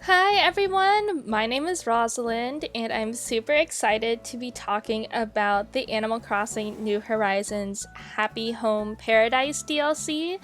Hi everyone, my name is Rosalind, and I'm super excited to be talking about the Animal Crossing New Horizons Happy Home Paradise DLC.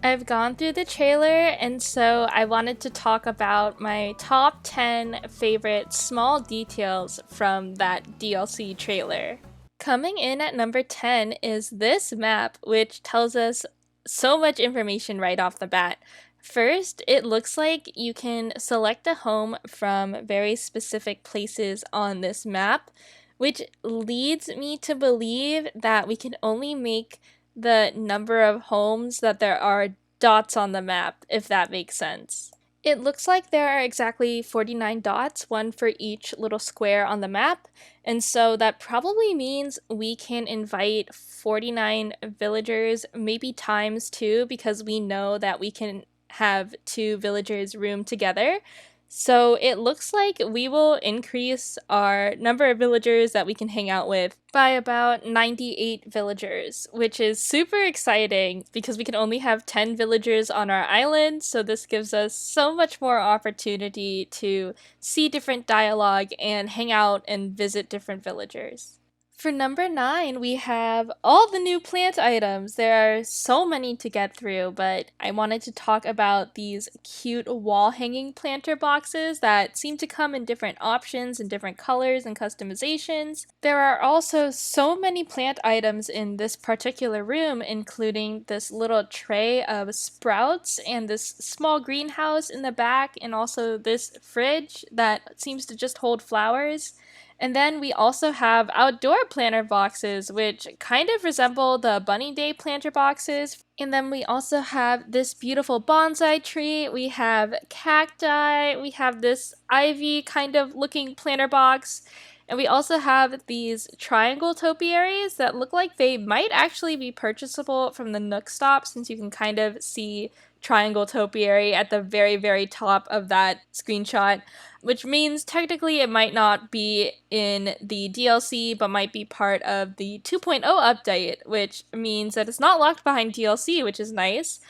I've gone through the trailer, and so I wanted to talk about my top 10 favorite small details from that DLC trailer. Coming in at number 10 is this map, which tells us so much information right off the bat. First, it looks like you can select a home from very specific places on this map, which leads me to believe that we can only make the number of homes that there are dots on the map, if that makes sense. It looks like there are exactly 49 dots, one for each little square on the map, and so that probably means we can invite 49 villagers, maybe times two, because we know that we can have two villagers room together. So it looks like we will increase our number of villagers that we can hang out with by about 98 villagers, which is super exciting because we can only have 10 villagers on our island. So this gives us so much more opportunity to see different dialogue and hang out and visit different villagers. For number 9, we have all the new plant items. There are so many to get through, but I wanted to talk about these cute wall hanging planter boxes that seem to come in different options and different colors and customizations. There are also so many plant items in this particular room, including this little tray of sprouts and this small greenhouse in the back, and also this fridge that seems to just hold flowers. And then we also have outdoor planter boxes, which kind of resemble the Bunny Day planter boxes. And then we also have this beautiful bonsai tree. We have cacti. We have this ivy kind of looking planter box. And we also have these triangle topiaries that look like they might actually be purchasable from the Nook Stop, since you can kind of see triangle topiary at the very, very top of that screenshot, which means technically it might not be in the DLC, but might be part of the 2.0 update, which means that it's not locked behind DLC, which is nice.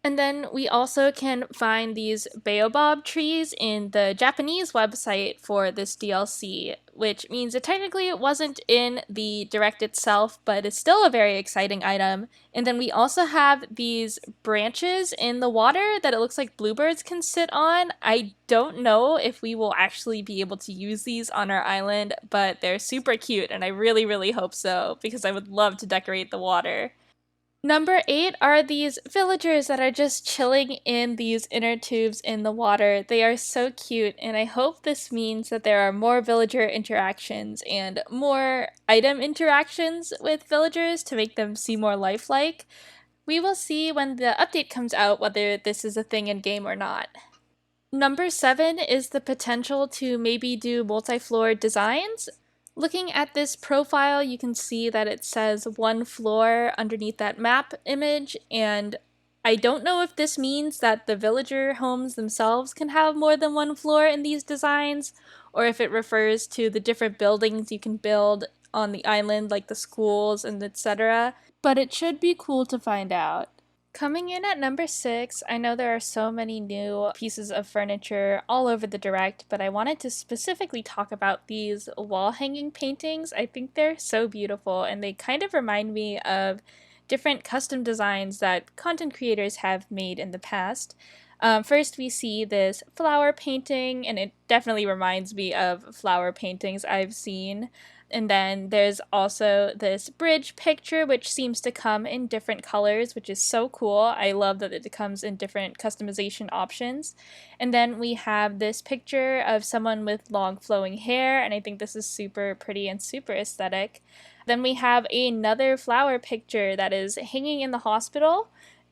And then we also can find these baobab trees in the Japanese website for this DLC, which means it technically wasn't in the direct itself, but it's still a very exciting item. And then we also have these branches in the water that it looks like bluebirds can sit on. I don't know if we will actually be able to use these on our island, but they're super cute, and I really, really hope so, because I would love to decorate the water. Number 8 are these villagers that are just chilling in these inner tubes in the water. They are so cute, and I hope this means that there are more villager interactions and more item interactions with villagers to make them seem more lifelike. We will see when the update comes out whether this is a thing in game or not. Number 7 is the potential to maybe do multi-floor designs. Looking at this profile, you can see that it says one floor underneath that map image, and I don't know if this means that the villager homes themselves can have more than one floor in these designs, or if it refers to the different buildings you can build on the island, like the schools and etc. But it should be cool to find out. Coming in at number 6, I know there are so many new pieces of furniture all over the direct, but I wanted to specifically talk about these wall hanging paintings. I think they're so beautiful, and they kind of remind me of different custom designs that content creators have made in the past. First, we see this flower painting, and it definitely reminds me of flower paintings I've seen. And then there's also this bridge picture, which seems to come in different colors, which is so cool. I love that it comes in different customization options. And then we have this picture of someone with long flowing hair, and I think this is super pretty and super aesthetic. Then we have another flower picture that is hanging in the hospital.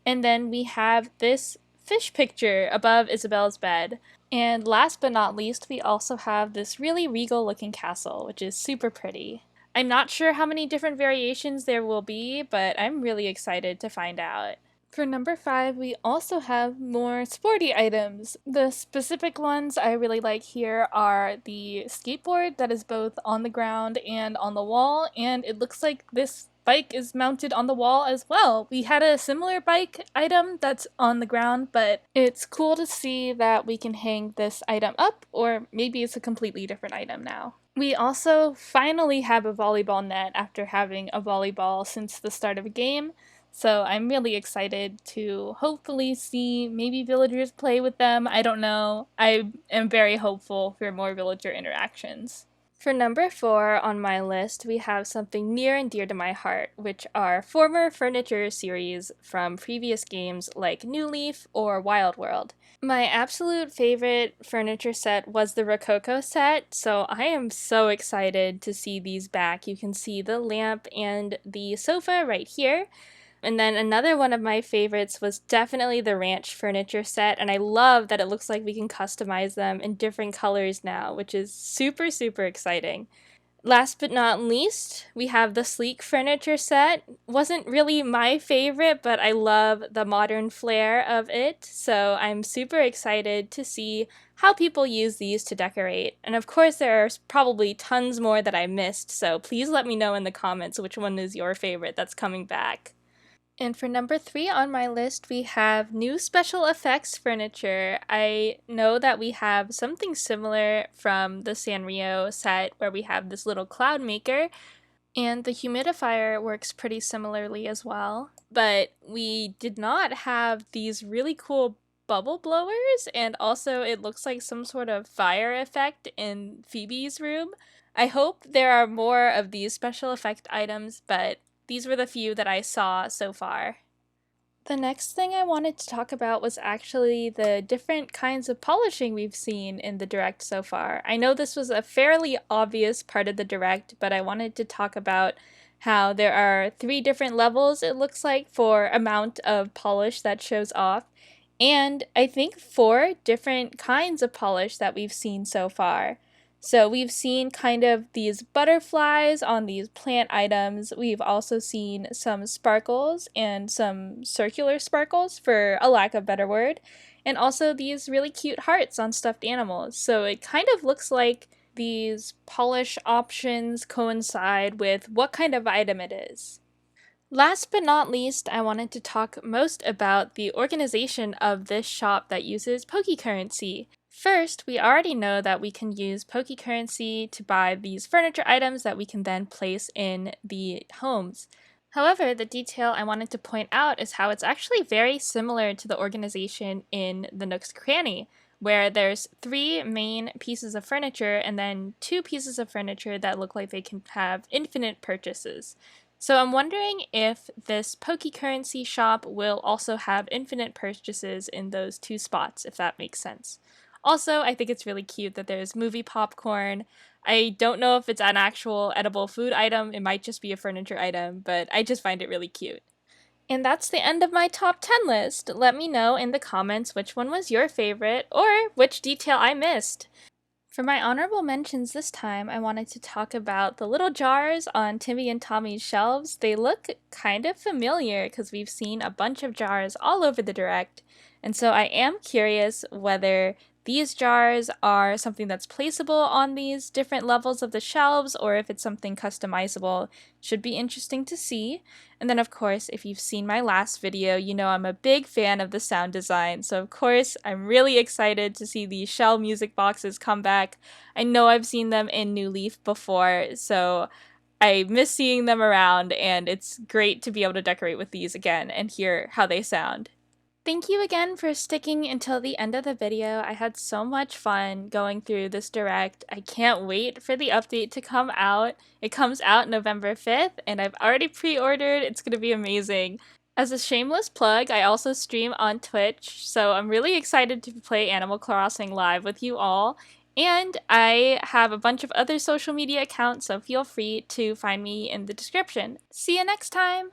And then we have this fish picture above Isabel's bed. And last but not least, we also have this really regal looking castle, which is super pretty. I'm not sure how many different variations there will be, but I'm really excited to find out. For number 5, we also have more sporty items. The specific ones I really like here are the skateboard that is both on the ground and on the wall, and it looks like this bike is mounted on the wall as well. We had a similar bike item that's on the ground, but it's cool to see that we can hang this item up, or maybe it's a completely different item now. We also finally have a volleyball net after having a volleyball since the start of a game. So I'm really excited to hopefully see maybe villagers play with them. I don't know. I am very hopeful for more villager interactions. For number 4 on my list, we have something near and dear to my heart, which are former furniture series from previous games like New Leaf or Wild World. My absolute favorite furniture set was the Rococo set, so I am so excited to see these back. You can see the lamp and the sofa right here. And then another one of my favorites was definitely the ranch furniture set, and I love that it looks like we can customize them in different colors now, which is super, super exciting. Last but not least, we have the sleek furniture set. Wasn't really my favorite, but I love the modern flair of it, so I'm super excited to see how people use these to decorate. And of course, there are probably tons more that I missed, so please let me know in the comments which one is your favorite that's coming back. And for number 3 on my list, we have new special effects furniture. I know that we have something similar from the Sanrio set where we have this little cloud maker, and the humidifier works pretty similarly as well. But we did not have these really cool bubble blowers, and also it looks like some sort of fire effect in Phoebe's room. I hope there are more of these special effect items, but these were the few that I saw so far. The next thing I wanted to talk about was actually the different kinds of polishing we've seen in the Direct so far. I know this was a fairly obvious part of the Direct, but I wanted to talk about how there are 3 different levels, it looks like, for amount of polish that shows off, and I think 4 different kinds of polish that we've seen so far. So we've seen kind of these butterflies on these plant items. We've also seen some sparkles and some circular sparkles, for a lack of a better word, and also these really cute hearts on stuffed animals. So it kind of looks like these polish options coincide with what kind of item it is. Last but not least, I wanted to talk most about the organization of this shop that uses Pokecurrency. First, we already know that we can use Pokecurrency to buy these furniture items that we can then place in the homes. However, the detail I wanted to point out is how it's actually very similar to the organization in the Nook's Cranny, where there's 3 main pieces of furniture and then 2 pieces of furniture that look like they can have infinite purchases. So I'm wondering if this Pokecurrency shop will also have infinite purchases in those 2 spots, if that makes sense. Also, I think it's really cute that there's movie popcorn. I don't know if it's an actual edible food item, it might just be a furniture item, but I just find it really cute. And that's the end of my top 10 list. Let me know in the comments which one was your favorite, or which detail I missed. For my honorable mentions this time, I wanted to talk about the little jars on Timmy and Tommy's shelves. They look kind of familiar because we've seen a bunch of jars all over the Direct, and so I am curious whether these jars are something that's placeable on these different levels of the shelves, or if it's something customizable. Should be interesting to see. And then of course, if you've seen my last video, you know I'm a big fan of the sound design, so of course I'm really excited to see these shell music boxes come back. I know I've seen them in New Leaf before, so I miss seeing them around, and it's great to be able to decorate with these again and hear how they sound. Thank you again for sticking until the end of the video. I had so much fun going through this Direct. I can't wait for the update to come out. It comes out November 5th, and I've already pre-ordered. It's going to be amazing. As a shameless plug, I also stream on Twitch, so I'm really excited to play Animal Crossing live with you all. And I have a bunch of other social media accounts, so feel free to find me in the description. See you next time!